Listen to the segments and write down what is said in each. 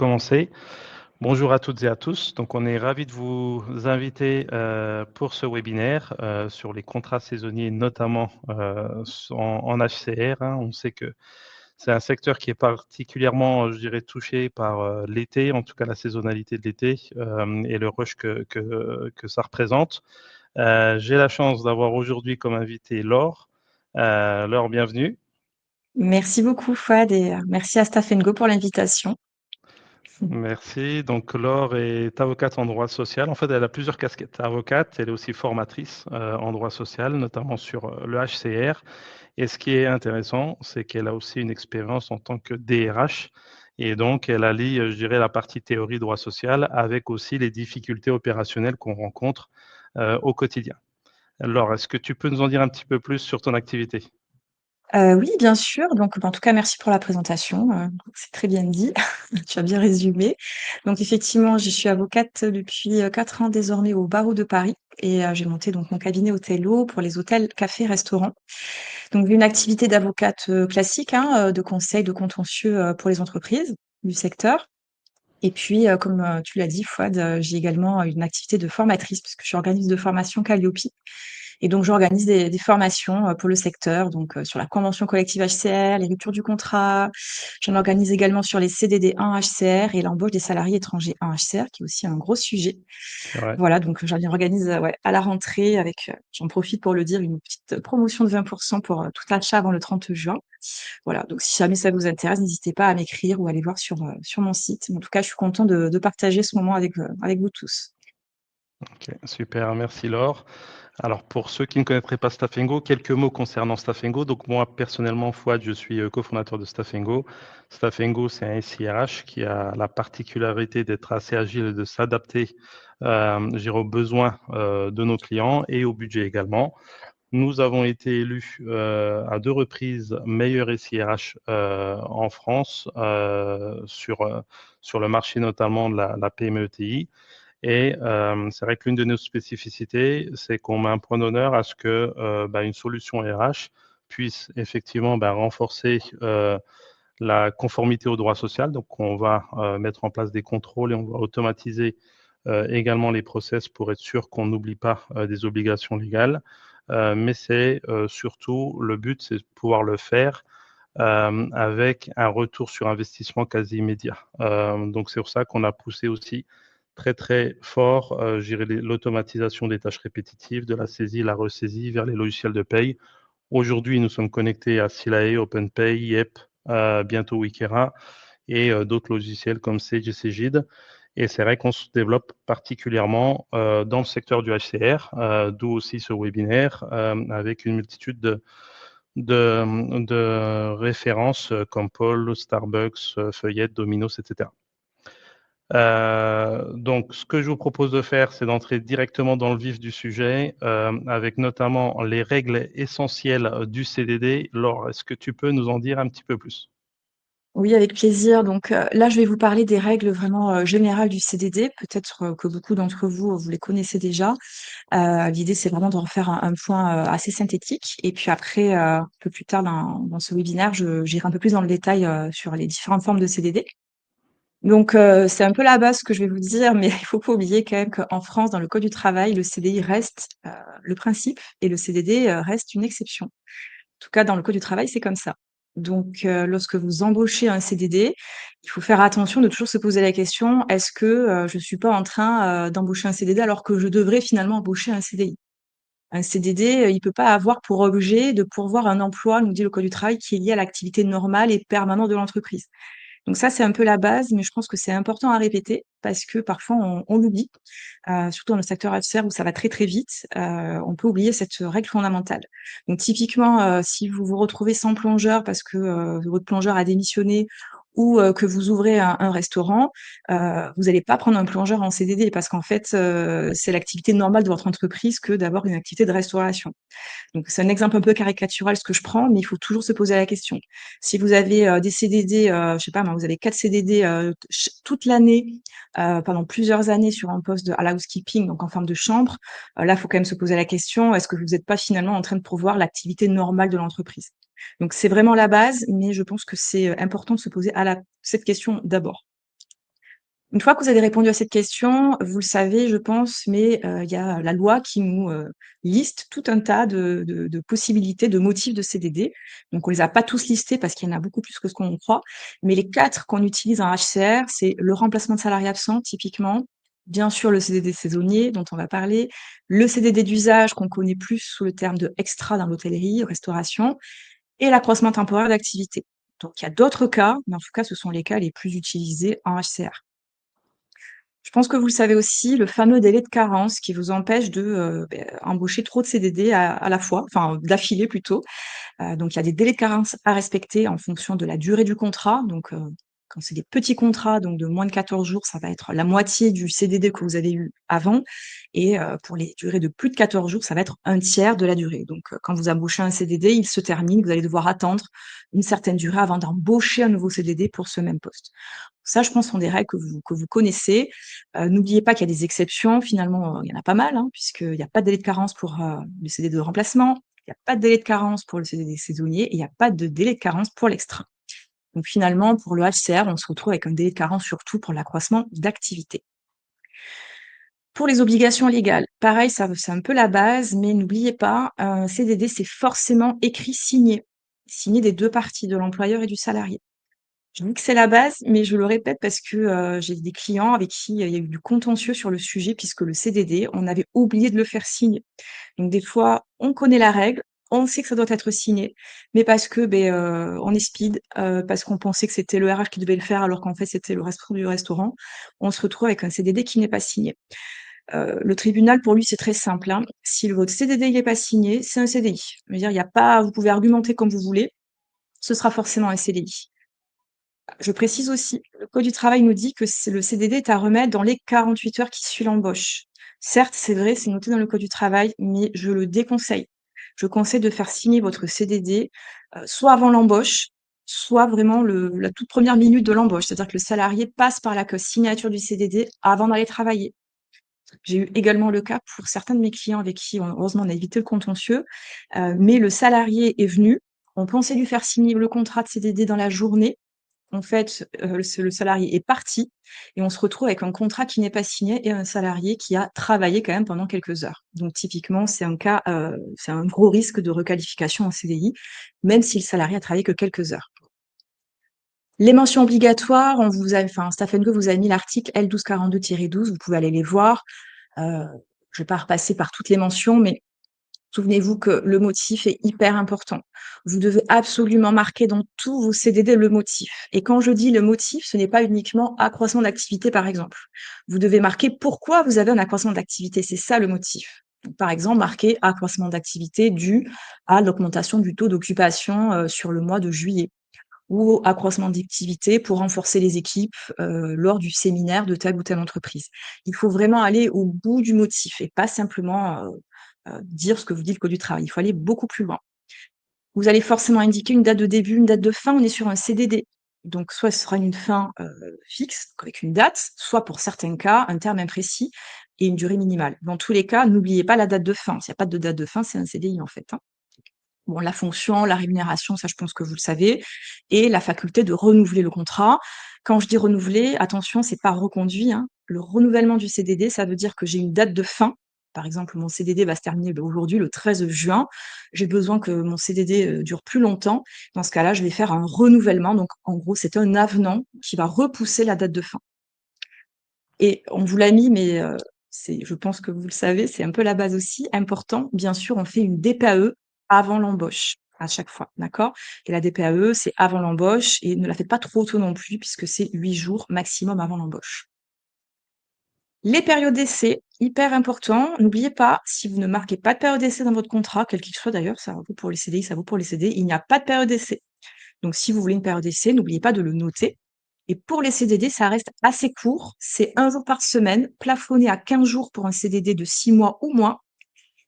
commencer. Bonjour à toutes et à tous. Donc, on est ravis de vous inviter pour ce webinaire sur les contrats saisonniers, notamment en HCR, hein. On sait que c'est un secteur qui est particulièrement, je dirais, touché par l'été, en tout cas la saisonnalité de l'été et le rush que ça représente. J'ai la chance d'avoir aujourd'hui comme invité Laure. Laure, bienvenue. Merci beaucoup, Fouad, et merci à Staff Go pour l'invitation. Merci. Donc, Laure est avocate en droit social. En fait, elle a plusieurs casquettes. Avocate, elle est aussi formatrice en droit social, notamment sur le HCR. Et ce qui est intéressant, c'est qu'elle a aussi une expérience en tant que DRH. Et donc, elle allie, je dirais, la partie théorie droit social avec aussi les difficultés opérationnelles qu'on rencontre au quotidien. Laure, est-ce que tu peux nous en dire un petit peu plus sur ton activité? Oui, bien sûr. Donc, en tout cas, merci pour la présentation. C'est très bien dit. Tu as bien résumé. Donc, effectivement, je suis avocate depuis 4 ans désormais au barreau de Paris et j'ai monté donc mon cabinet Othello pour les hôtels, cafés, restaurants. Donc, une activité d'avocate classique, hein, de conseil, de contentieux pour les entreprises du secteur. Et puis, comme tu l'as dit, Fouad, j'ai également une activité de formatrice puisque je suis organisme de formation Calliope. Et donc, j'organise des formations pour le secteur, donc sur la convention collective HCR, les ruptures du contrat. J'en organise également sur les CDD en HCR et l'embauche des salariés étrangers en HCR, qui est aussi un gros sujet. C'est vrai. Voilà, donc j'en organise ouais, à la rentrée avec, j'en profite pour le dire, une petite promotion de 20% pour tout achat avant le 30 juin. Voilà, donc si jamais ça vous intéresse, n'hésitez pas à m'écrire ou à aller voir sur mon site. Mais en tout cas, je suis content de partager ce moment avec vous tous. Ok, super. Merci, Laure. Alors, pour ceux qui ne connaîtraient pas Stafengo, quelques mots concernant Stafengo. Donc, moi, personnellement, Fouad, je suis cofondateur de Stafengo. Stafengo, c'est un SIRH qui a la particularité d'être assez agile et de s'adapter je dirais, aux besoins de nos clients et au budget également. Nous avons été élus à 2 reprises meilleur SIRH en France sur le marché notamment de la PME-ETI. Et c'est vrai que l'une de nos spécificités, c'est qu'on met un point d'honneur à ce que une solution RH puisse effectivement renforcer la conformité au droit social. Donc, on va mettre en place des contrôles et on va automatiser également les process pour être sûr qu'on n'oublie pas des obligations légales. Mais c'est surtout le but, c'est de pouvoir le faire avec un retour sur investissement quasi immédiat. Donc, c'est pour ça qu'on a poussé aussi très très fort, l'automatisation des tâches répétitives, de la saisie, la ressaisie vers les logiciels de paye. Aujourd'hui, nous sommes connectés à Silae, OpenPay, YEP, bientôt Wikera et d'autres logiciels comme Sage et Cegid. Et c'est vrai qu'on se développe particulièrement dans le secteur du HCR, d'où aussi ce webinaire avec une multitude de références comme Paul, Starbucks, Feuillette, Domino's, etc. Donc, ce que je vous propose de faire, c'est d'entrer directement dans le vif du sujet, avec notamment les règles essentielles du CDD. Laure, est-ce que tu peux nous en dire un petit peu plus? Oui, avec plaisir. Donc là, je vais vous parler des règles vraiment générales du CDD. Peut-être que beaucoup d'entre vous, vous les connaissez déjà. L'idée, c'est vraiment de refaire un point assez synthétique. Et puis après, un peu plus tard dans ce webinaire, j'irai un peu plus dans le détail sur les différentes formes de CDD. Donc, c'est un peu la base que je vais vous dire, mais il faut pas oublier quand même qu'en France, dans le code du travail, le CDI reste le principe et le CDD reste une exception. En tout cas, dans le code du travail, c'est comme ça. Donc, lorsque vous embauchez un CDD, il faut faire attention de toujours se poser la question, est-ce que je suis pas en train d'embaucher un CDD alors que je devrais finalement embaucher un CDI? Un CDD, il peut pas avoir pour objet de pourvoir un emploi, nous dit le code du travail, qui est lié à l'activité normale et permanente de l'entreprise. Donc ça, c'est un peu la base, mais je pense que c'est important à répéter parce que parfois on l'oublie, surtout dans le secteur HCR où ça va très très vite. On peut oublier cette règle fondamentale. Donc typiquement, si vous vous retrouvez sans plongeur parce que votre plongeur a démissionné ou que vous ouvrez un restaurant, vous n'allez pas prendre un plongeur en CDD parce qu'en fait, c'est l'activité normale de votre entreprise que d'avoir une activité de restauration. Donc, c'est un exemple un peu caricatural ce que je prends, mais il faut toujours se poser la question. Si vous avez des CDD, je sais pas, moi, vous avez 4 CDD toute l'année, pendant plusieurs années sur un poste à la housekeeping, donc en forme de chambre, là, il faut quand même se poser la question, est-ce que vous n'êtes pas finalement en train de pourvoir l'activité normale de l'entreprise? Donc, c'est vraiment la base, mais je pense que c'est important de se poser cette question d'abord. Une fois que vous avez répondu à cette question, vous le savez, je pense, mais il y a la loi qui nous, liste tout un tas de possibilités, de motifs de CDD. Donc on les a pas tous listés parce qu'il y en a beaucoup plus que ce qu'on croit, mais les 4 qu'on utilise en HCR, c'est le remplacement de salarié absent typiquement, bien sûr le CDD saisonnier dont on va parler, le CDD d'usage qu'on connaît plus sous le terme de extra dans l'hôtellerie, restauration et l'accroissement temporaire d'activité. Donc il y a d'autres cas, mais en tout cas ce sont les cas les plus utilisés en HCR. Je pense que vous le savez aussi, le fameux délai de carence qui vous empêche de, embaucher trop de CDD à la fois, enfin d'affilée plutôt. Donc il y a des délais de carence à respecter en fonction de la durée du contrat. Donc, quand c'est des petits contrats, donc de moins de 14 jours, ça va être la moitié du CDD que vous avez eu avant et pour les durées de plus de 14 jours, ça va être un tiers de la durée. Donc, quand vous embauchez un CDD, il se termine, vous allez devoir attendre une certaine durée avant d'embaucher un nouveau CDD pour ce même poste. Ça, je pense, sont des règles que vous connaissez. N'oubliez pas qu'il y a des exceptions. Finalement, il y en a pas mal, hein, puisqu'il y a pas de délai de carence pour, le CDD de remplacement, il y a pas de délai de carence pour le CDD saisonnier et il y a pas de délai de carence pour l'extra. Donc finalement, pour le HCR, on se retrouve avec un délai de carence surtout pour l'accroissement d'activité. Pour les obligations légales, pareil, ça c'est un peu la base, mais n'oubliez pas, un CDD, c'est forcément écrit signé. Signé des 2 parties, de l'employeur et du salarié. Je dis que c'est la base, mais je le répète parce que, j'ai des clients avec qui, il y a eu du contentieux sur le sujet puisque le CDD, on avait oublié de le faire signer. Donc des fois, on connaît la règle, on sait que ça doit être signé, mais parce que, on est speed, parce qu'on pensait que c'était le RH qui devait le faire alors qu'en fait c'était le resto du restaurant, on se retrouve avec un CDD qui n'est pas signé. Le tribunal pour lui c'est très simple, hein. Si votre CDD il est pas signé, c'est un CDI. Je veux dire, il y a pas vous pouvez argumenter comme vous voulez, ce sera forcément un CDI. Je précise aussi, le code du travail nous dit que c'est le CDD est à remettre dans les 48 heures qui suivent l'embauche. Certes, c'est vrai, c'est noté dans le code du travail, mais je le déconseille. Je conseille de faire signer votre CDD, soit avant l'embauche, soit vraiment la toute première minute de l'embauche. C'est-à-dire que le salarié passe par la case signature du CDD avant d'aller travailler. J'ai eu également le cas pour certains de mes clients avec qui, heureusement, on a évité le contentieux, mais le salarié est venu, on pensait lui faire signer le contrat de CDD dans la journée, en fait, le salarié est parti et on se retrouve avec un contrat qui n'est pas signé et un salarié qui a travaillé quand même pendant quelques heures. Donc typiquement, c'est un cas, c'est un gros risque de requalification en CDI, même si le salarié a travaillé que quelques heures. Les mentions obligatoires, on vous a enfin, Stephen Go vous a mis l'article L1242-12, vous pouvez aller les voir. Je vais pas repasser par toutes les mentions, mais souvenez-vous que le motif est hyper important. Vous devez absolument marquer dans tous vos CDD le motif. Et quand je dis le motif, ce n'est pas uniquement accroissement d'activité, par exemple. Vous devez marquer pourquoi vous avez un accroissement d'activité. C'est ça le motif. Donc, par exemple, marquer accroissement d'activité dû à l'augmentation du taux d'occupation sur le mois de juillet ou accroissement d'activité pour renforcer les équipes lors du séminaire de telle ou telle entreprise. Il faut vraiment aller au bout du motif et pas simplement dire ce que vous dit le code du travail. Il faut aller beaucoup plus loin. Vous allez forcément indiquer une date de début, une date de fin. On est sur un CDD. Donc, soit ce sera une fin fixe, avec une date, soit pour certains cas, un terme imprécis et une durée minimale. Dans tous les cas, n'oubliez pas la date de fin. S'il n'y a pas de date de fin, c'est un CDI en fait, hein. Bon, la fonction, la rémunération, ça je pense que vous le savez, et la faculté de renouveler le contrat. Quand je dis renouveler, attention, c'est pas reconduit, hein. Le renouvellement du CDD, ça veut dire que j'ai une date de fin. Par exemple, mon CDD va se terminer aujourd'hui, le 13 juin. J'ai besoin que mon CDD dure plus longtemps. Dans ce cas-là, je vais faire un renouvellement. Donc, en gros, c'est un avenant qui va repousser la date de fin. Et on vous l'a mis, mais je pense que vous le savez, c'est un peu la base aussi. Important, bien sûr, on fait une DPAE avant l'embauche, à chaque fois, d'accord? Et la DPAE, c'est avant l'embauche et ne la faites pas trop tôt non plus puisque c'est 8 jours maximum avant l'embauche. Les périodes d'essai, hyper important. N'oubliez pas, si vous ne marquez pas de période d'essai dans votre contrat, quel qu'il soit d'ailleurs, ça vaut pour les CDI, ça vaut pour les CD, il n'y a pas de période d'essai. Donc si vous voulez une période d'essai, n'oubliez pas de le noter. Et pour les CDD, ça reste assez court, c'est 1 jour par semaine, plafonné à 15 jours pour un CDD de 6 mois ou moins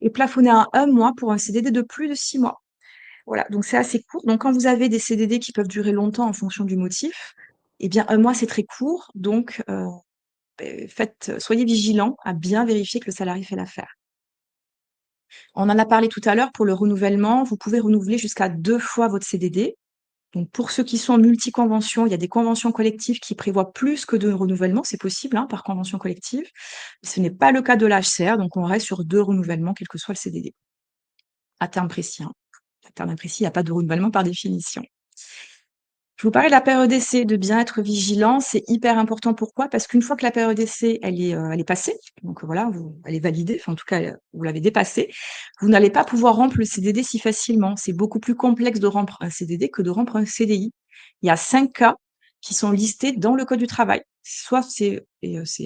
et plafonné à 1 mois pour un CDD de plus de 6 mois. Voilà, donc c'est assez court. Donc quand vous avez des CDD qui peuvent durer longtemps en fonction du motif, eh bien 1 mois, c'est très court, donc soyez vigilants à bien vérifier que le salarié fait l'affaire. On en a parlé tout à l'heure pour le renouvellement, vous pouvez renouveler jusqu'à 2 fois votre CDD. Donc, pour ceux qui sont en multi-convention, il y a des conventions collectives qui prévoient plus que 2 renouvellements. C'est possible, hein, par convention collective. Ce n'est pas le cas de l'HCR, donc on reste sur 2 renouvellements, quel que soit le CDD. À terme précis, hein. À terme imprécis, il n'y a pas de renouvellement par définition. Je vous parlais de la période d'essai, de bien être vigilant, c'est hyper important. Pourquoi? Parce qu'une fois que la période d'essai, elle est passée, donc voilà, elle est validée, enfin en tout cas, vous l'avez dépassée, vous n'allez pas pouvoir rompre le CDD si facilement. C'est beaucoup plus complexe de rompre un CDD que de rompre un CDI. Il y a 5 cas qui sont listés dans le code du travail. Soit c'est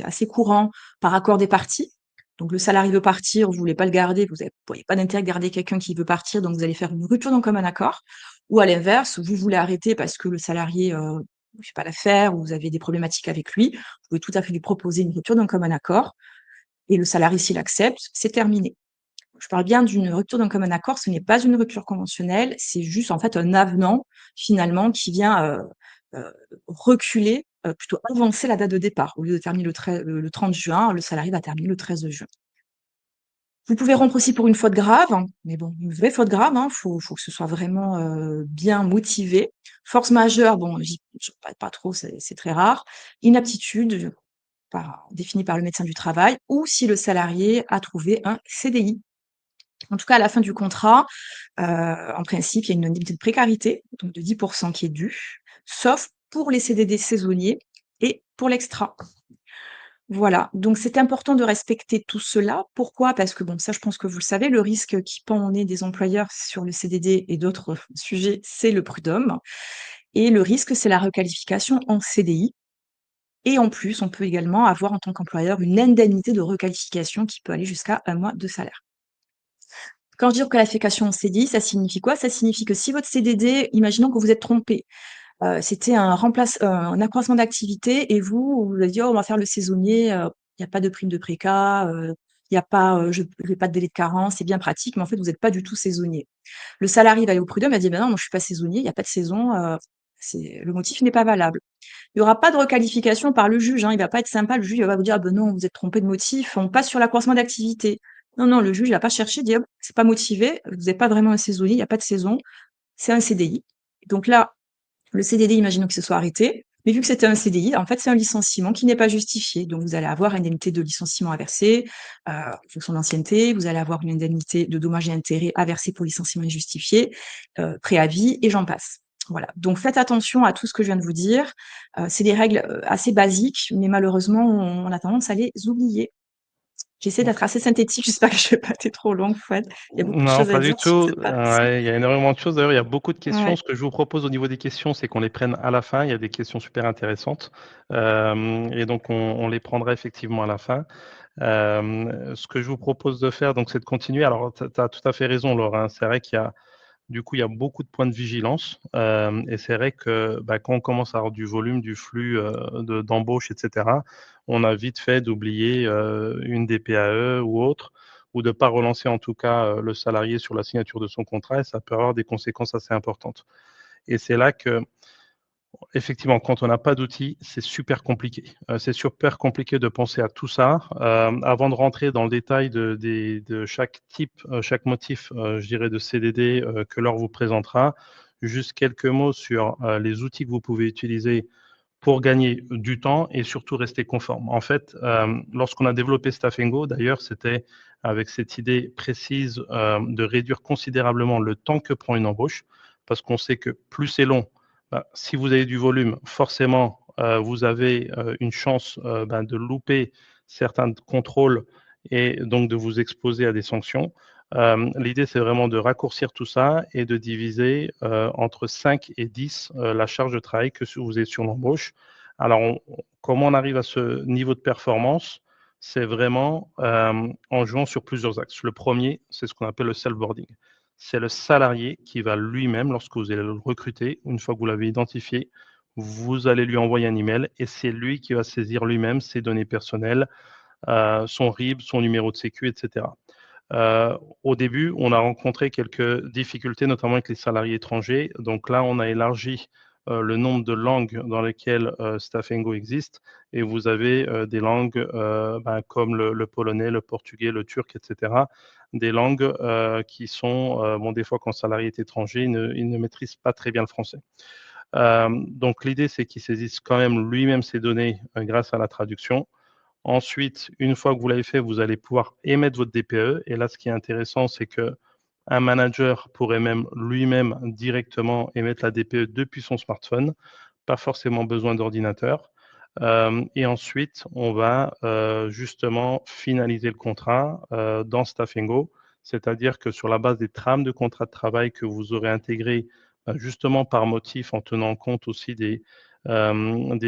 assez courant par accord des parties. Donc le salarié veut partir, vous voulez pas le garder, vous voyez pas d'intérêt de garder quelqu'un qui veut partir, donc vous allez faire une rupture d'un commun accord. Ou à l'inverse, vous voulez arrêter parce que le salarié ne fait pas l'affaire ou vous avez des problématiques avec lui, vous pouvez tout à fait lui proposer une rupture d'un commun accord et le salarié, s'il accepte, c'est terminé. Je parle bien d'une rupture d'un commun accord, ce n'est pas une rupture conventionnelle, c'est juste en fait un avenant finalement qui vient reculer, plutôt avancer la date de départ. Au lieu de terminer le 30 juin, le salarié va terminer le 13 juin. Vous pouvez rompre aussi pour une faute grave, hein, mais bon, une vraie faute grave, hein, faut que ce soit vraiment bien motivé. Force majeure, bon, j'en parle pas trop, c'est très rare. Inaptitude, définie par le médecin du travail, ou si le salarié a trouvé un CDI. En tout cas, à la fin du contrat, en principe, il y a une indemnité de précarité, donc de 10% qui est due, sauf pour les CDD saisonniers et pour l'extra. Voilà, donc c'est important de respecter tout cela. Pourquoi? Parce que bon, ça je pense que vous le savez, le risque qui pend au nez des employeurs sur le CDD et d'autres sujets, c'est le prud'homme et le risque, c'est la requalification en CDI et en plus, on peut également avoir en tant qu'employeur une indemnité de requalification qui peut aller jusqu'à 1 mois de salaire. Quand je dis requalification en CDI, ça signifie quoi? Ça signifie que si votre CDD, imaginons que vous êtes trompé, c'était un accroissement d'activité et vous avez dit: «Oh, on va faire le saisonnier, il y a pas de prime de préca, il y a pas, je j'ai pas de délai de carence, c'est bien pratique», mais en fait, vous êtes pas du tout saisonnier. Le salarié va aller au prud'homme, il va dire: «Ben non, moi je suis pas saisonnier, il y a pas de saison, c'est le motif n'est pas valable». Il y aura pas de requalification par le juge, hein, il va pas être sympa, le juge, il va pas vous dire: «Ah ben non, vous êtes trompé de motif, on passe sur l'accroissement d'activité». Non, non, le juge, il va pas chercher, dire: «C'est pas motivé, vous êtes pas vraiment un saisonnier, il y a pas de saison, c'est un CDI». Donc là, le CDD, imaginons qu'il se soit arrêté, mais vu que c'était un CDI, en fait, c'est un licenciement qui n'est pas justifié. Donc, vous allez avoir une indemnité de licenciement à verser, en fonction de l'ancienneté. Vous allez avoir une indemnité de dommages et intérêts à verser pour licenciement injustifié, préavis et j'en passe. Voilà. Donc, faites attention à tout ce que je viens de vous dire. C'est des règles assez basiques, mais malheureusement, on a tendance à les oublier. J'essaie d'être assez synthétique. J'espère que je vais pas être trop longue, Fouad. Il y a beaucoup de Non, choses à pas du dire sur tout. cette partie. Ouais, il y a énormément de choses. D'ailleurs, il y a beaucoup de questions. Ouais. Ce que je vous propose au niveau des questions, c'est qu'on les prenne à la fin. Il y a des questions super intéressantes. Et donc, on les prendra effectivement à la fin. Ce que je vous propose de faire, donc, c'est de continuer. Alors, tu as tout à fait raison, Laure, hein. C'est vrai qu'il y a, du coup, il y a beaucoup de points de vigilance. Et c'est vrai que bah, quand on commence à avoir du volume, du flux d'embauche, etc., on a vite fait d'oublier une DPAE ou autre, ou de ne pas relancer en tout cas le salarié sur la signature de son contrat, et ça peut avoir des conséquences assez importantes. Et c'est là que, effectivement, quand on n'a pas d'outils, c'est super compliqué. C'est super compliqué de penser à tout ça. Avant de rentrer dans le détail de chaque type, chaque motif, je dirais, de CDD que Laure vous présentera, juste quelques mots sur les outils que vous pouvez utiliser pour gagner du temps et surtout rester conforme. En fait, lorsqu'on a développé Staffingo, d'ailleurs, c'était avec cette idée précise de réduire considérablement le temps que prend une embauche, parce qu'on sait que plus c'est long, bah, si vous avez du volume, forcément, vous avez une chance de louper certains contrôles et donc de vous exposer à des sanctions. L'idée, c'est vraiment de raccourcir tout ça et de diviser entre 5 et 10 la charge de travail que vous avez sur l'embauche. Alors, comment on arrive à ce niveau de performance? C'est vraiment en jouant sur plusieurs axes. Le premier, c'est ce qu'on appelle le self-boarding. C'est le salarié qui va lui-même, lorsque vous allez le recruter, une fois que vous l'avez identifié, vous allez lui envoyer un email et c'est lui qui va saisir lui-même ses données personnelles, son RIB, son numéro de sécu, etc. Au début, on a rencontré quelques difficultés, notamment avec les salariés étrangers. Donc là, on a élargi le nombre de langues dans lesquelles Stafengo existe, et vous avez des langues comme le polonais, le portugais, le turc, etc. Des langues qui sont, bon, des fois quand le salarié est étranger, il ne maîtrise pas très bien le français. Donc l'idée, c'est qu'il saisisse quand même lui-même ces données grâce à la traduction. Ensuite, une fois que vous l'avez fait, vous allez pouvoir émettre votre DPE. Et là, ce qui est intéressant, c'est que un manager pourrait même lui-même directement émettre la DPE depuis son smartphone, pas forcément besoin d'ordinateur. Et ensuite, on va justement finaliser le contrat dans Stafengo, c'est-à-dire que sur la base des trames de contrat de travail que vous aurez intégrées justement par motif, en tenant compte aussi des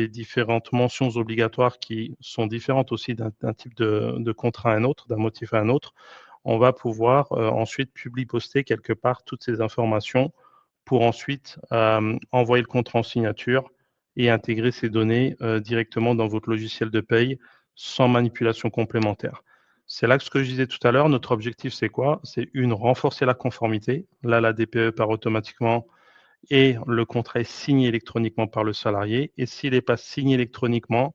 différentes mentions obligatoires qui sont différentes aussi d'un type de contrat à un autre, d'un motif à un autre, on va pouvoir ensuite publier-poster quelque part toutes ces informations pour ensuite envoyer le contrat en signature et intégrer ces données directement dans votre logiciel de paye sans manipulation complémentaire. C'est là que ce que je disais tout à l'heure, notre objectif, c'est quoi? C'est renforcer la conformité. Là, la DPE part automatiquement et le contrat est signé électroniquement par le salarié. Et s'il n'est pas signé électroniquement,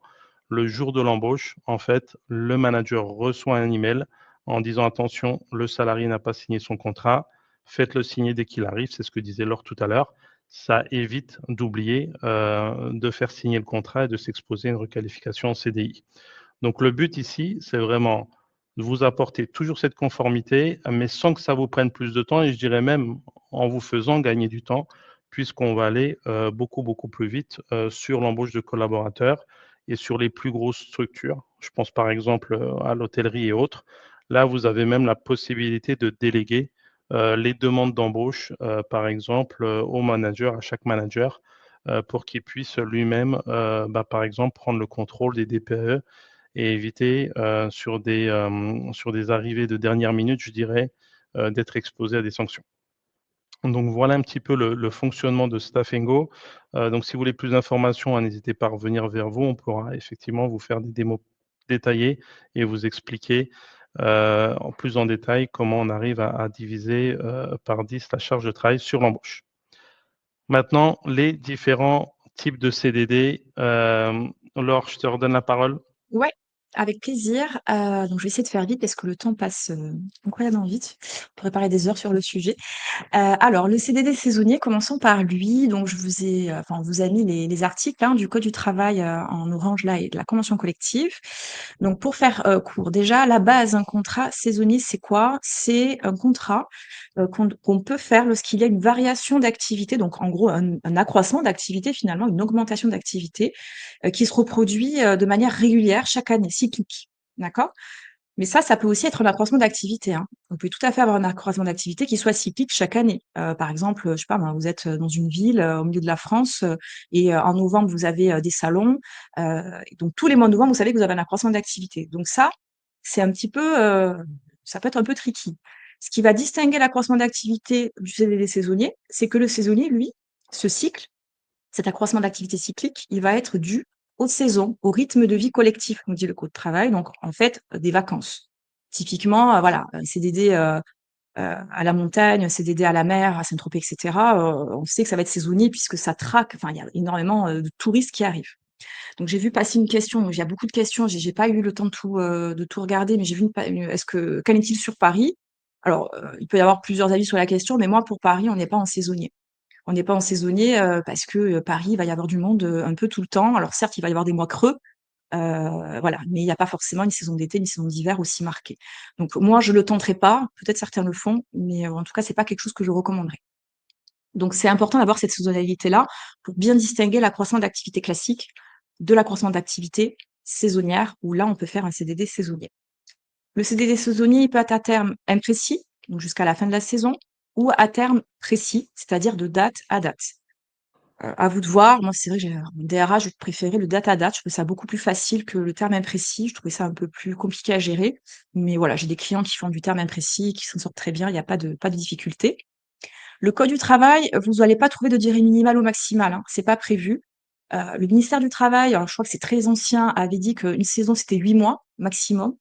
le jour de l'embauche, en fait, le manager reçoit un email en disant attention, le salarié n'a pas signé son contrat, faites-le signer dès qu'il arrive, c'est ce que disait Laure tout à l'heure. Ça évite d'oublier de faire signer le contrat et de s'exposer à une requalification en CDI. Donc le but ici, c'est vraiment de vous apporter toujours cette conformité, mais sans que ça vous prenne plus de temps, et je dirais même en vous faisant gagner du temps, puisqu'on va aller beaucoup, beaucoup plus vite sur l'embauche de collaborateurs et sur les plus grosses structures. Je pense par exemple à l'hôtellerie et autres. Là, vous avez même la possibilité de déléguer les demandes d'embauche, par exemple, au manager, à chaque manager, pour qu'il puisse lui-même, par exemple, prendre le contrôle des DPE et éviter sur des arrivées de dernière minute, je dirais, d'être exposé à des sanctions. Donc voilà un petit peu le fonctionnement de Stafengo. Donc si vous voulez plus d'informations, n'hésitez pas à revenir vers vous. On pourra effectivement vous faire des démos détaillées et vous expliquer en plus en détail comment on arrive à diviser par 10 la charge de travail sur l'embauche. Maintenant, les différents types de CDD. Laure, je te redonne la parole. Ouais, avec plaisir. Donc je vais essayer de faire vite parce que le temps passe, incroyablement vite. On pourrait parler des heures sur le sujet. Alors le CDD saisonnier, commençons par lui. Donc je vous ai, enfin, on vous a mis les articles, hein, du code du travail, en orange là et de la convention collective. Donc pour faire, court, déjà la base, un contrat saisonnier, c'est quoi? C'est un contrat, qu'on peut faire lorsqu'il y a une variation d'activité, donc en gros un accroissement d'activité finalement, une augmentation d'activité, qui se reproduit, de manière régulière chaque année, cyclique. D'accord? Mais ça peut aussi être un accroissement d'activité, hein. On peut tout à fait avoir un accroissement d'activité qui soit cyclique chaque année. Par exemple, je sais pas moi, vous êtes, dans une ville, au milieu de la France, et en novembre, vous avez, des salons, donc tous les mois de novembre, vous savez que vous avez un accroissement d'activité. Donc ça, c'est un petit peu, ça peut être un peu tricky. Ce qui va distinguer l'accroissement d'activité du CDD saisonnier, c'est que le saisonnier, lui, ce cycle, cet accroissement d'activité cyclique, il va être dû aux saisons, au rythme de vie collectif, nous dit le code de travail, donc en fait, des vacances. Typiquement, voilà, un CDD, à la montagne, un CDD à la mer, à Saint-Tropez, et cetera, on sait que ça va être saisonnier puisque ça traque, enfin, il y a énormément, de touristes qui arrivent. Donc j'ai vu passer une question, donc il y a beaucoup de questions, j'ai pas eu le temps de tout regarder, mais j'ai vu est-ce que qu'en est-il sur Paris? Alors, il peut y avoir plusieurs avis sur la question, mais moi, pour Paris, on n'est pas en saisonnier. On n'est pas en saisonnier, parce que, Paris, il va y avoir du monde, un peu tout le temps. Alors certes, il va y avoir des mois creux, voilà, mais il y a pas forcément une saison d'été, une saison d'hiver aussi marquée. Donc moi, je le tenterai pas, peut-être certains le font, mais, en tout cas, c'est pas quelque chose que je recommanderais. Donc c'est important d'avoir cette saisonnalité-là pour bien distinguer l'accroissement d'activité classique de l'accroissement d'activité saisonnière, où là, on peut faire un CDD saisonnier. Le CDD saisonnier, il peut être à terme imprécis, donc jusqu'à la fin de la saison, ou à terme précis, c'est-à-dire de date à date. À vous de voir. Moi, c'est vrai que j'ai un DRH, je préférais le date à date. Je trouvais ça beaucoup plus facile que le terme imprécis. Je trouvais ça un peu plus compliqué à gérer. Mais voilà, j'ai des clients qui font du terme imprécis, qui s'en sortent très bien. Il y a pas de difficulté. Le code du travail, vous allez pas trouver de durée minimale ou maximale, hein. C'est pas prévu. Le ministère du Travail, alors je crois que c'est très ancien, avait dit qu'une saison, c'était 8 mois maximum.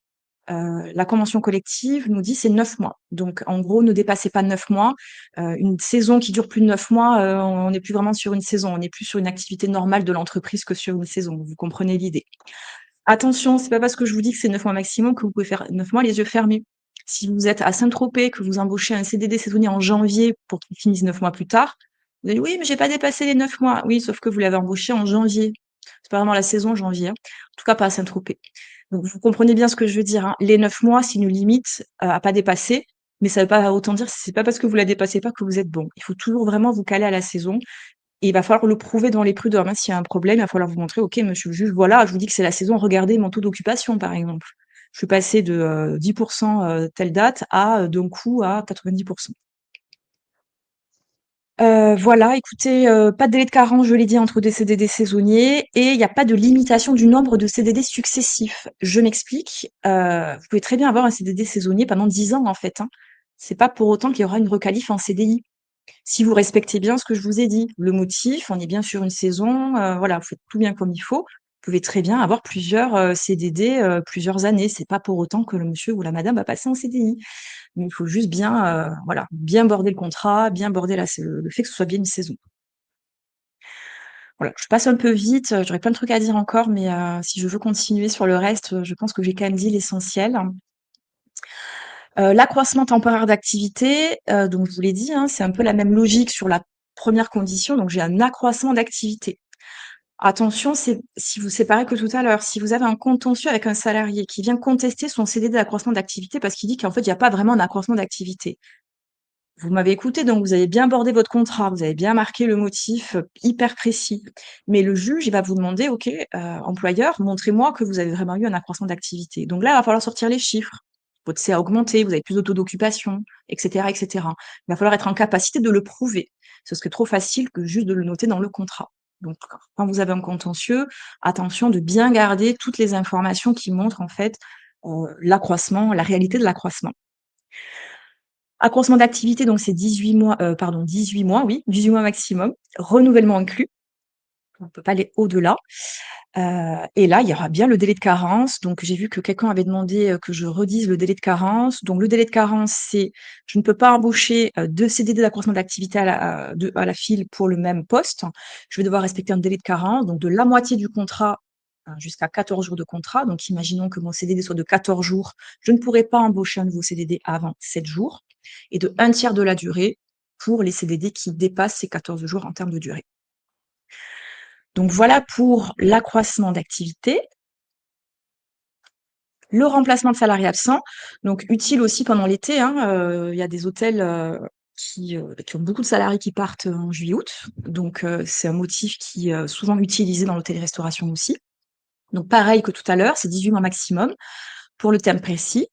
la convention collective nous dit c'est 9 mois. Donc en gros, ne dépassez pas 9 mois. Une saison qui dure plus de 9 mois, on n'est plus vraiment sur une saison, on est plus sur une activité normale de l'entreprise que sur une saison. Vous comprenez l'idée. Attention, c'est pas parce que je vous dis que c'est 9 mois maximum que vous pouvez faire 9 mois les yeux fermés. Si vous êtes à Saint-Tropez, que vous embauchez un CDD saisonnier en janvier pour qu'il finisse 9 mois plus tard, vous allez: «Oui, mais j'ai pas dépassé les 9 mois». Oui, sauf que vous l'avez embauché en janvier. C'est pas vraiment la saison janvier, hein. En tout cas pas à Saint-Tropez. Donc vous comprenez bien ce que je veux dire, hein. Les 9 mois, c'est une limite, à pas dépasser, mais ça veut pas autant dire c'est pas parce que vous la dépassez pas que vous êtes bon. Il faut toujours vraiment vous caler à la saison et il va falloir le prouver devant les prud'hommes, hein. S'il y a un problème, il va falloir vous montrer: «OK, monsieur le juge, voilà, je vous dis que c'est la saison, regardez mon taux d'occupation», par exemple. Je suis passée de, 10 telle date à, d'un coup à 90. Voilà, écoutez, pas de délai de carence, je l'ai dit, entre des CDD saisonniers et il y a pas de limitation du nombre de CDD successifs. Je m'explique, vous pouvez très bien avoir un CDD saisonnier pendant 10 ans, en fait, hein. C'est pas pour autant qu'il y aura une requalif en CDI. Si vous respectez bien ce que je vous ai dit, le motif, on est bien sur une saison, voilà, vous faites tout bien comme il faut. Vous pouvez très bien avoir plusieurs, CDD, plusieurs années. C'est pas pour autant que le monsieur ou la madame va passer en CDI. Mais il faut juste bien, voilà, bien border le contrat, bien border le fait que ce soit bien une saison. Voilà, je passe un peu vite, j'aurais plein de trucs à dire encore, mais si je veux continuer sur le reste, je pense que j'ai quand même dit l'essentiel. L'accroissement temporaire d'activité, donc je vous l'ai dit, hein, c'est un peu la même logique sur la première condition, donc j'ai un accroissement d'activité. Attention, c'est pareil que tout à l'heure, si vous avez un contentieux avec un salarié qui vient contester son CDD d'accroissement d'activité parce qu'il dit qu'en fait, il y a pas vraiment d'accroissement d'activité. Vous m'avez écouté, donc vous avez bien bordé votre contrat, vous avez bien marqué le motif, hyper précis. Mais le juge, il va vous demander: «OK, employeur, montrez-moi que vous avez vraiment eu un accroissement d'activité». Donc là, il va falloir sortir les chiffres. Votre C a augmenté, vous avez plus de taux d'occupation, et cetera, et cetera. Il va falloir être en capacité de le prouver. Ce serait trop facile que juste de le noter dans le contrat. Donc quand vous avez un contentieux, attention de bien garder toutes les informations qui montrent en fait, l'accroissement, la réalité de l'accroissement. Accroissement d'activité, donc c'est 18 mois, pardon 18 mois, oui, 18 mois maximum, renouvellement inclus, on ne peut pas aller au-delà. Et là, il y aura bien le délai de carence. Donc j'ai vu que quelqu'un avait demandé, que je redise le délai de carence. Donc le délai de carence, c'est: je ne peux pas embaucher, 2 CDD d'accroissement d'activité à la file pour le même poste. Je vais devoir respecter un délai de carence, donc de la moitié du contrat, jusqu'à 14 jours de contrat. Donc imaginons que mon CDD soit de 14 jours, je ne pourrai pas embaucher un nouveau CDD avant 7 jours et de un tiers de la durée pour les CDD qui dépassent ces 14 jours en termes de durée. Donc voilà pour l'accroissement d'activité. Le remplacement de salariés absents, donc utile aussi pendant l'été, hein, il y a des hôtels, qui ont beaucoup de salariés qui partent en juillet-août, donc c'est un motif qui est, souvent utilisé dans l'hôtellerie-restauration aussi. Donc pareil que tout à l'heure, c'est 18 mois maximum pour le terme précis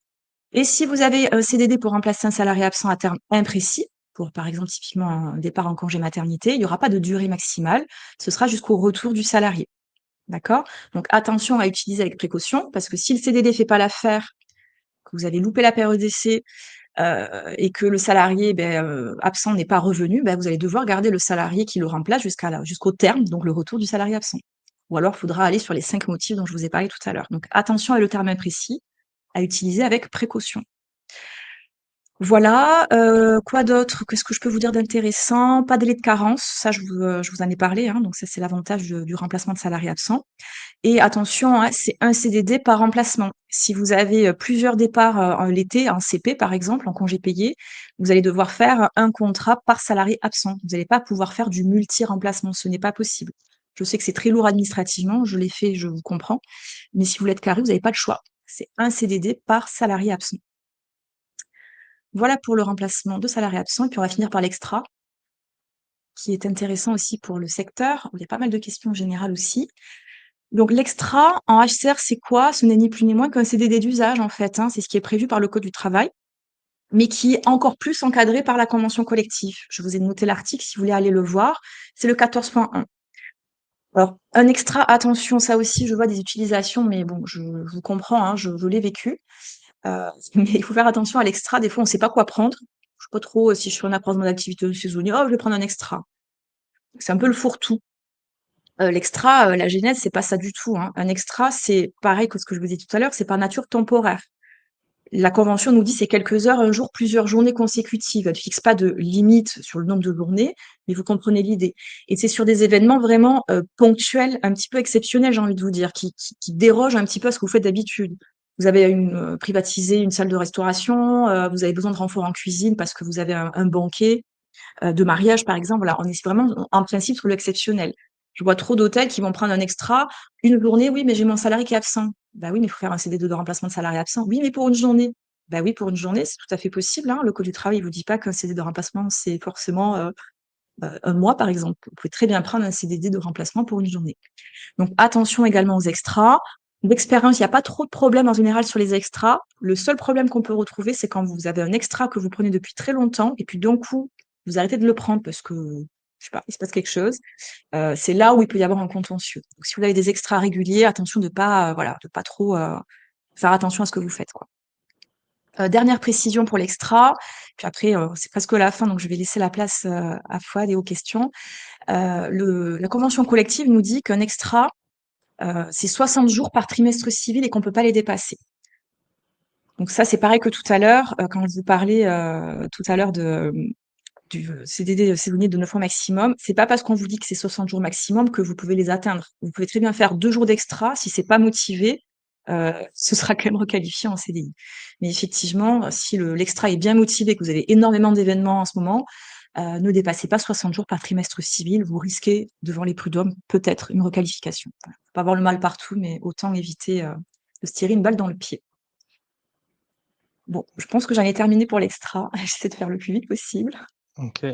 et si vous avez un CDD pour remplacer un salarié absent à terme imprécis, pour par exemple typiquement un départ en congé maternité, il y aura pas de durée maximale, ce sera jusqu'au retour du salarié. D'accord? Donc attention à utiliser avec précaution parce que si le CDD fait pas l'affaire, que vous avez loupé la période d'essai, et que le salarié, absent n'est pas revenu, vous allez devoir garder le salarié qui le remplace jusqu'au terme, donc le retour du salarié absent. Ou alors, il faudra aller sur les 5 motifs dont je vous ai parlé tout à l'heure. Donc attention à le terme imprécis, à utiliser avec précaution. Voilà, quoi d'autre? Qu'est-ce que je peux vous dire d'intéressant? Pas de délai de carence, ça je vous en ai parlé, hein, donc ça c'est l'avantage du remplacement de salarié absent. Et attention, hein, c'est un CDD par remplacement. Si vous avez, plusieurs départs, en l'été, en CP par exemple, en congé payé, vous allez devoir faire un contrat par salarié absent. Vous n'allez pas pouvoir faire du multi-remplacement, ce n'est pas possible. Je sais que c'est très lourd administrativement, je l'ai fait, je vous comprends, mais si vous voulez être carré, vous n'avez pas le choix. C'est un CDD par salarié absent. Voilà pour le remplacement de salarié absent et puis on va finir par l'extra, qui est intéressant aussi pour le secteur, où il y a pas mal de questions générales aussi. Donc l'extra en HCR, c'est quoi? Ce n'est ni plus ni moins qu'un CDD d'usage en fait, hein. C'est ce qui est prévu par le code du travail, mais qui est encore plus encadré par la convention collective. Je vous ai noté l'article si vous voulez aller le voir, c'est le 14.1. Alors un extra, attention, ça aussi je vois des utilisations, mais bon, je vous comprends, hein, je l'ai vécu, mais il faut faire attention à l'extra. Des fois, on ne sait pas quoi prendre. Je sais pas trop, si je fais un accroissement d'activité saisonnier: «Oh, je vais prendre un extra». C'est un peu le fourre-tout. L'extra, la genèse, c'est pas ça du tout, hein. Un extra, c'est pareil que ce que je vous ai dit tout à l'heure, c'est par nature temporaire. La convention nous dit c'est quelques heures, un jour, plusieurs journées consécutives. Elle ne fixe pas de limite sur le nombre de journées, mais vous comprenez l'idée. Et c'est sur des événements vraiment ponctuels, un petit peu exceptionnels, j'ai envie de vous dire, qui dérogent un petit peu à ce que vous faites d'habitude. Vous avez privatisé une salle de restauration, vous avez besoin de renfort en cuisine parce que vous avez un banquet de mariage, par exemple. Voilà, on est vraiment en principe sur l'exceptionnel. Je vois trop d'hôtels qui vont prendre un extra. Une journée, oui, mais j'ai mon salarié qui est absent. Bah oui, mais il faut faire un CDD de remplacement de salarié absent. Oui, mais pour une journée. Bah oui, pour une journée, c'est tout à fait possible, hein. Le code du travail ne vous dit pas qu'un CDD de remplacement, c'est forcément un mois, par exemple. Vous pouvez très bien prendre un CDD de remplacement pour une journée. Donc, attention également aux extras. D'expérience, il n'y a pas trop de problèmes en général sur les extras. Le seul problème qu'on peut retrouver, c'est quand vous avez un extra que vous prenez depuis très longtemps et puis d'un coup, vous arrêtez de le prendre parce que, je sais pas, il se passe quelque chose. C'est là où il peut y avoir un contentieux. Donc, si vous avez des extras réguliers, attention de pas, voilà, de pas trop faire attention à ce que vous faites, quoi. Dernière précision pour l'extra, puis après, c'est presque la fin, donc je vais laisser la place à Fouad et aux questions. La convention collective nous dit qu'un extra, c'est 60 jours par trimestre civil et qu'on peut pas les dépasser. Donc ça, c'est pareil que tout à l'heure, quand je vous parlais tout à l'heure du CDD saisonnier de 9 mois maximum. C'est pas parce qu'on vous dit que c'est 60 jours maximum que vous pouvez les atteindre. Vous pouvez très bien faire 2 jours d'extra. Si c'est pas motivé, ce sera quand même requalifié en CDI. Mais effectivement, si l'extra est bien motivé, que vous avez énormément d'événements en ce moment, ne dépassez pas 60 jours par trimestre civil. Vous risquez, devant les prud'hommes, peut-être une requalification. Voilà. Faut pas avoir le mal partout, mais autant éviter de se tirer une balle dans le pied. Bon, je pense que j'en ai terminé pour l'extra. J'essaie de faire le plus vite possible. OK.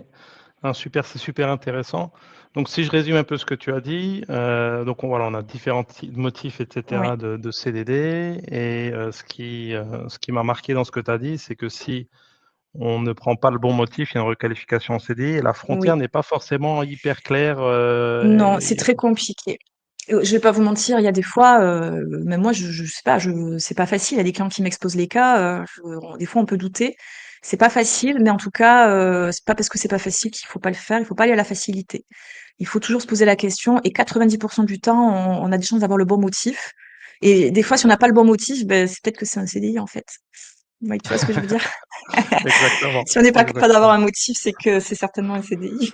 Ah super, c'est super intéressant. Donc si je résume un peu ce que tu as dit, donc on a différents motifs et Ouais, cetera de CDD et ce qui m'a marqué dans ce que tu as dit, c'est que si on ne prend pas le bon motif, il y a une requalification en CDI et la frontière oui. n'est pas forcément hyper claire, Non, c'est très compliqué. Je vais pas vous mentir, il y a des fois, même moi, je sais pas, c'est pas facile. Il y a des clients qui m'exposent les cas, des fois, on peut douter. C'est pas facile, mais en tout cas, c'est pas parce que c'est pas facile qu'il faut pas le faire. Il faut pas aller à la facilité. Il faut toujours se poser la question et 90% du temps, on a des chances d'avoir le bon motif. Et des fois, si on n'a pas le bon motif, ben, c'est peut-être que c'est un CDI, en fait. Ouais, tu vois ce que je veux dire? exactement, Si on n'est pas capable d'avoir exactement. un motif, c'est que c'est certainement un CDI.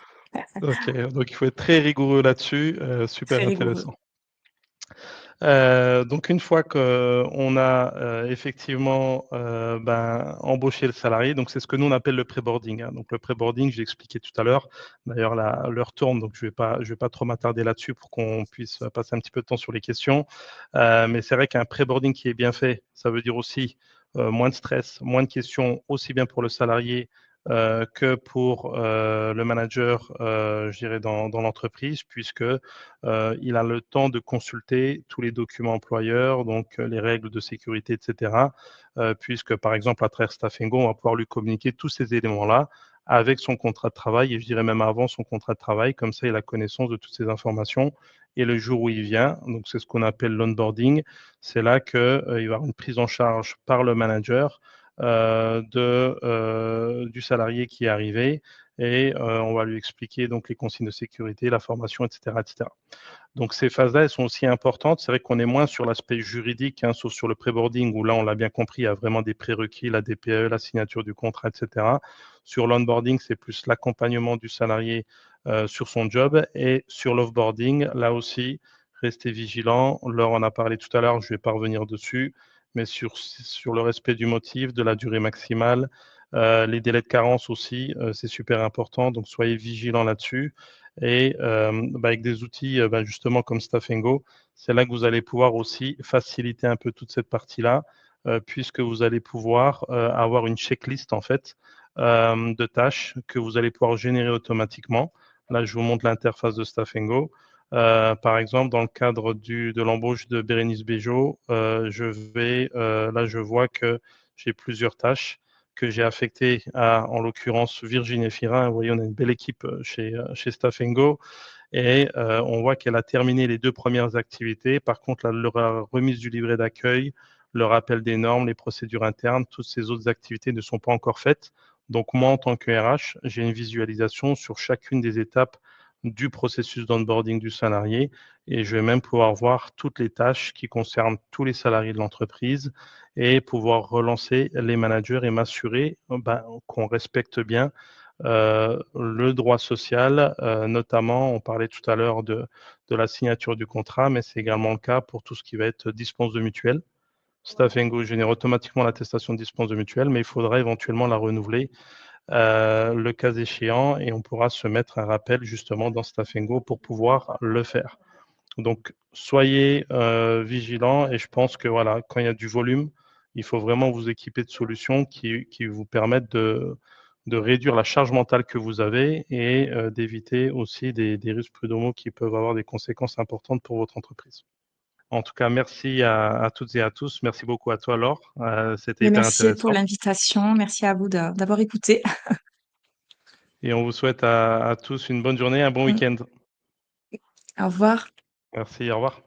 OK, donc il faut être très rigoureux là-dessus, super Très rigoureux. intéressant. Donc une fois qu'on a, effectivement, embauché le salarié, donc c'est ce que nous on appelle le pré-boarding, hein. Donc le pré-boarding, j'ai expliqué tout à l'heure. D'ailleurs l'heure tourne, donc je vais pas trop m'attarder là-dessus pour qu'on puisse passer un petit peu de temps sur les questions. Mais c'est vrai qu'un pré-boarding qui est bien fait, ça veut dire aussi, moins de stress, moins de questions, aussi bien pour le salarié, que pour, le manager, je dirais dans l'entreprise puisque, il a le temps de consulter tous les documents employeurs, donc les règles de sécurité, et cetera, puisque, par exemple, à travers Staffingo, on va pouvoir lui communiquer tous ces éléments-là avec son contrat de travail et je dirais même avant son contrat de travail. Comme ça, il a connaissance de toutes ces informations et le jour où il vient, donc c'est ce qu'on appelle l'onboarding, c'est là qu'il va y avoir une prise en charge par le manager, du salarié qui est arrivé et on va lui expliquer donc les consignes de sécurité, la formation, et cetera, et cetera. Donc ces phases-là, elles sont aussi importantes. C'est vrai qu'on est moins sur l'aspect juridique, hein, sauf sur le pré-boarding où là, on l'a bien compris, il y a vraiment des prérequis, la DPE, la signature du contrat, et cetera. Sur l'onboarding, c'est plus l'accompagnement du salarié sur son job et sur l'offboarding, là aussi, restez vigilants. Laure en a parlé tout à l'heure, je ne vais pas revenir dessus, mais sur le respect du motif, de la durée maximale, les délais de carence aussi, c'est super important, donc soyez vigilants là-dessus. Et avec des outils justement comme Staffingo, c'est là que vous allez pouvoir aussi faciliter un peu toute cette partie-là, puisque vous allez pouvoir avoir une checklist en fait de tâches que vous allez pouvoir générer automatiquement. Là, je vous montre l'interface de Staffingo. Par exemple, dans le cadre de l'embauche de Bérénice Bejo, là, je vois que j'ai plusieurs tâches que j'ai affectées à, en l'occurrence, Virginie Firin. Vous voyez, on a une belle équipe chez Staffingo et on voit qu'elle a terminé les 2 premières activités. Par contre, la remise du livret d'accueil, le rappel des normes, les procédures internes, toutes ces autres activités ne sont pas encore faites. Donc moi, en tant que RH, j'ai une visualisation sur chacune des étapes du processus d'onboarding du salarié et je vais même pouvoir voir toutes les tâches qui concernent tous les salariés de l'entreprise et pouvoir relancer les managers et m'assurer qu'on respecte bien le droit social, notamment, on parlait tout à l'heure de la signature du contrat, mais c'est également le cas pour tout ce qui va être dispense de mutuelle. Stafengo génère automatiquement l'attestation de dispense de mutuelle, mais il faudra éventuellement la renouveler le cas échéant et on pourra se mettre un rappel justement dans Stafengo pour pouvoir le faire. Donc, soyez vigilants et je pense que voilà, quand il y a du volume, il faut vraiment vous équiper de solutions qui vous permettent de réduire la charge mentale que vous avez et d'éviter aussi des risques prud'homaux qui peuvent avoir des conséquences importantes pour votre entreprise. En tout cas, merci à toutes et à tous. Merci beaucoup à toi, Laure. C'était Et hyper merci pour intéressant. l'invitation. Merci à vous d'avoir écouté. Et on vous souhaite à tous une bonne journée, un bon Mm. week-end. Au revoir. Merci, au revoir.